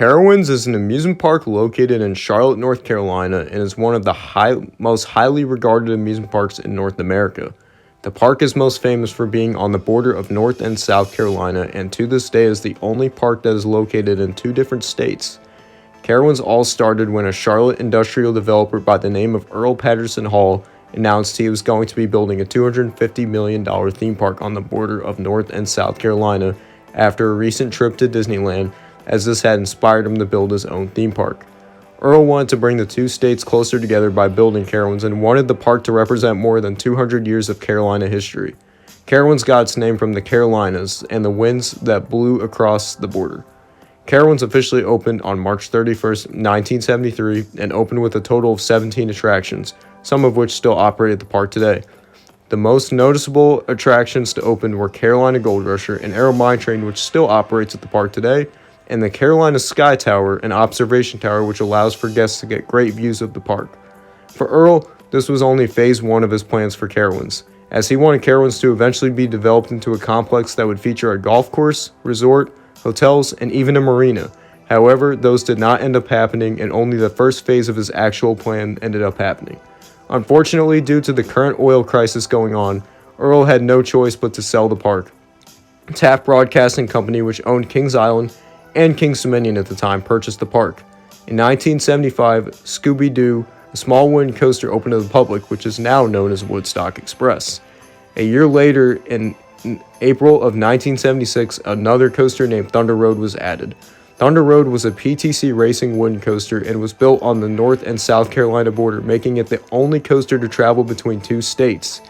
Carowinds is an amusement park located in Charlotte, North Carolina, and is one of the most highly regarded amusement parks in North America. The park is most famous for being on the border of North and South Carolina, and to this day is the only park that is located in two different states. Carowinds all started when a Charlotte industrial developer by the name of Earl Patterson Hall announced he was going to be building a $250 million theme park on the border of North and South Carolina after a recent trip to Disneyland, as this had inspired him to build his own theme park. Earl wanted to bring the two states closer together by building Carowinds and wanted the park to represent more than 200 years of Carolina history. Carowinds got its name from the Carolinas and the winds that blew across the border. Carowinds officially opened on March 31st, 1973, and opened with a total of 17 attractions, some of which still operate at the park today. The most noticeable attractions to open were Carolina Gold Rusher, an Aero Mine Train which still operates at the park today, and the Carolina Sky Tower, an observation tower which allows for guests to get great views of the park. For Earl, this was only phase one of his plans for Carowinds, as he wanted Carowinds to eventually be developed into a complex that would feature a golf course, resort, hotels, and even a marina. However, those did not end up happening, and only the first phase of his actual plan ended up happening. Unfortunately, due to the current oil crisis going on, Earl had no choice but to sell the park. Taft Broadcasting Company, which owned Kings Island and Kings Dominion at the time, purchased the park. In 1975, Scooby-Doo, a small wooden coaster, opened to the public, which is now known as Woodstock Express. A year later, in April of 1976, another coaster named Thunder Road was added. Thunder Road was a PTC racing wooden coaster and was built on the North and South Carolina border, making it the only coaster to travel between two states.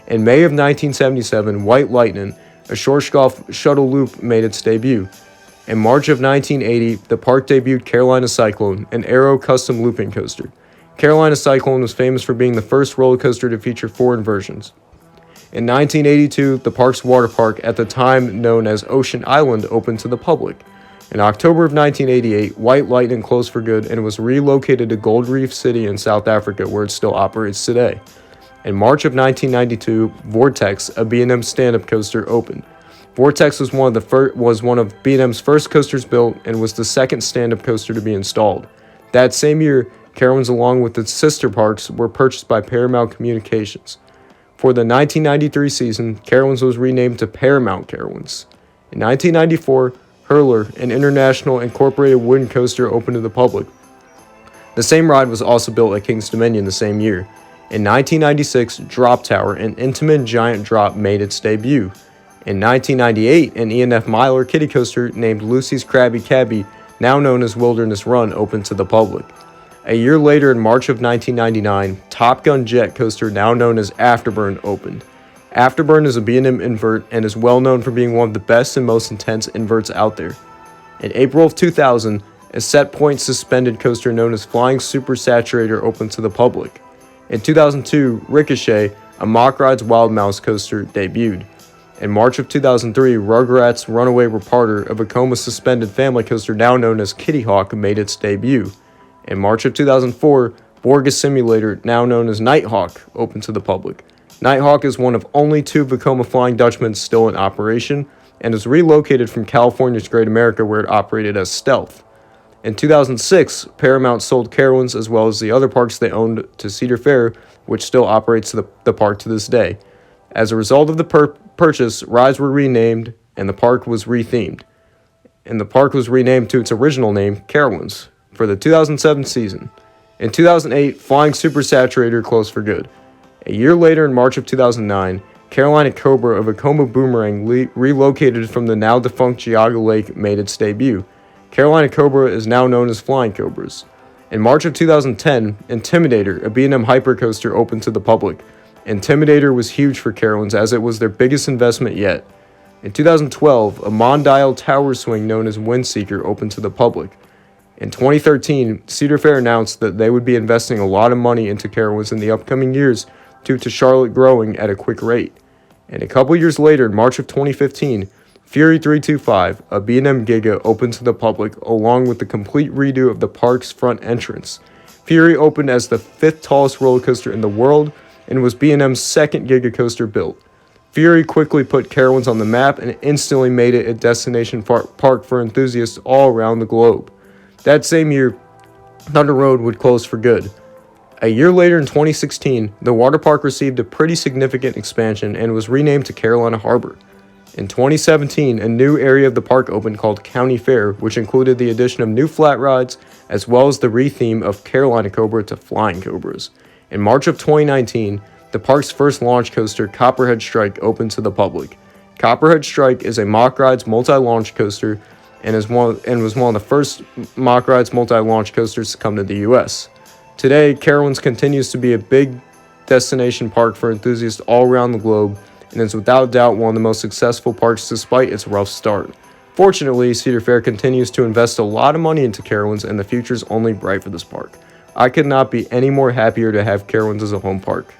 In May of 1977, White Lightning, a short shuttle loop, made its debut. In March of 1980, the park debuted Carolina Cyclone, an Aero custom looping coaster. Carolina Cyclone was famous for being the first roller coaster to feature four inversions. In 1982, the park's water park, at the time known as Ocean Island, opened to the public. In October of 1988, White Lightning closed for good and was relocated to Gold Reef City in South Africa, where it still operates today. In March of 1992, Vortex, a B&M stand-up coaster, opened. Vortex was one of B&M's first coasters built and was the second stand-up coaster to be installed. That same year, Carowinds, along with its sister parks, were purchased by Paramount Communications. For the 1993 season, Carowinds was renamed to Paramount Carowinds. In 1994, Hurler, an international incorporated wooden coaster, opened to the public. The same ride was also built at Kings Dominion the same year. In 1996, Drop Tower, an Intamin giant drop, made its debut. In 1998, an E&F Miler kiddie coaster named Lucy's Krabby Cabby, now known as Wilderness Run, opened to the public. A year later, in March of 1999, Top Gun Jet coaster, now known as Afterburn, opened. Afterburn is a B&M invert and is well known for being one of the best and most intense inverts out there. In April of 2000, a set point suspended coaster known as Flying Super Saturator opened to the public. In 2002, Ricochet, a Mock Rides Wild Mouse coaster, debuted. In March of 2003, Rugrats Runaway Reparter, a Vekoma suspended family coaster now known as Kitty Hawk, made its debut. In March of 2004, Borgus Simulator, now known as Nighthawk, opened to the public. Nighthawk is one of only two Vekoma Flying Dutchmen still in operation, and is relocated from California's Great America, where it operated as Stealth. In 2006, Paramount sold Carowinds as well as the other parks they owned to Cedar Fair, which still operates the park to this day. As a result of the purchase, rides were renamed, and the park was rethemed. And the park was renamed to its original name, Carowinds, for the 2007 season. In 2008, Flying Super Saturator closed for good. A year later, in March of 2009, Carolina Cobra, a Vekoma boomerang relocated from the now-defunct Geauga Lake, made its debut. Carolina Cobra is now known as Flying Cobras. In March of 2010, Intimidator, a B&M hypercoaster, opened to the public. Intimidator was huge for Carowinds as it was their biggest investment yet. In 2012, a Mondial tower swing known as Windseeker opened to the public. In 2013, Cedar Fair announced that they would be investing a lot of money into Carowinds in the upcoming years due to Charlotte growing at a quick rate. And a couple years later, in March of 2015, Fury 325, a B&M Giga, opened to the public along with the complete redo of the park's front entrance. Fury opened as the 5th tallest roller coaster in the world and was B&M's second Giga coaster built. Fury quickly put Carowinds on the map and instantly made it a destination park for enthusiasts all around the globe. That same year, Thunder Road would close for good. A year later in 2016, the water park received a pretty significant expansion and was renamed to Carolina Harbor. In 2017, a new area of the park opened called County Fair, which included the addition of new flat rides, as well as the retheme of Carolina Cobra to Flying Cobras. In March of 2019, the park's first launch coaster, Copperhead Strike, opened to the public. Copperhead Strike is a mock rides multi-launch coaster and was one of the first mock rides multi-launch coasters to come to the U.S. Today, Carowinds continues to be a big destination park for enthusiasts all around the globe, and is without doubt one of the most successful parks despite its rough start. Fortunately, Cedar Fair continues to invest a lot of money into Carowinds, and the future is only bright for this park. I could not be any more happier to have Carowinds as a home park.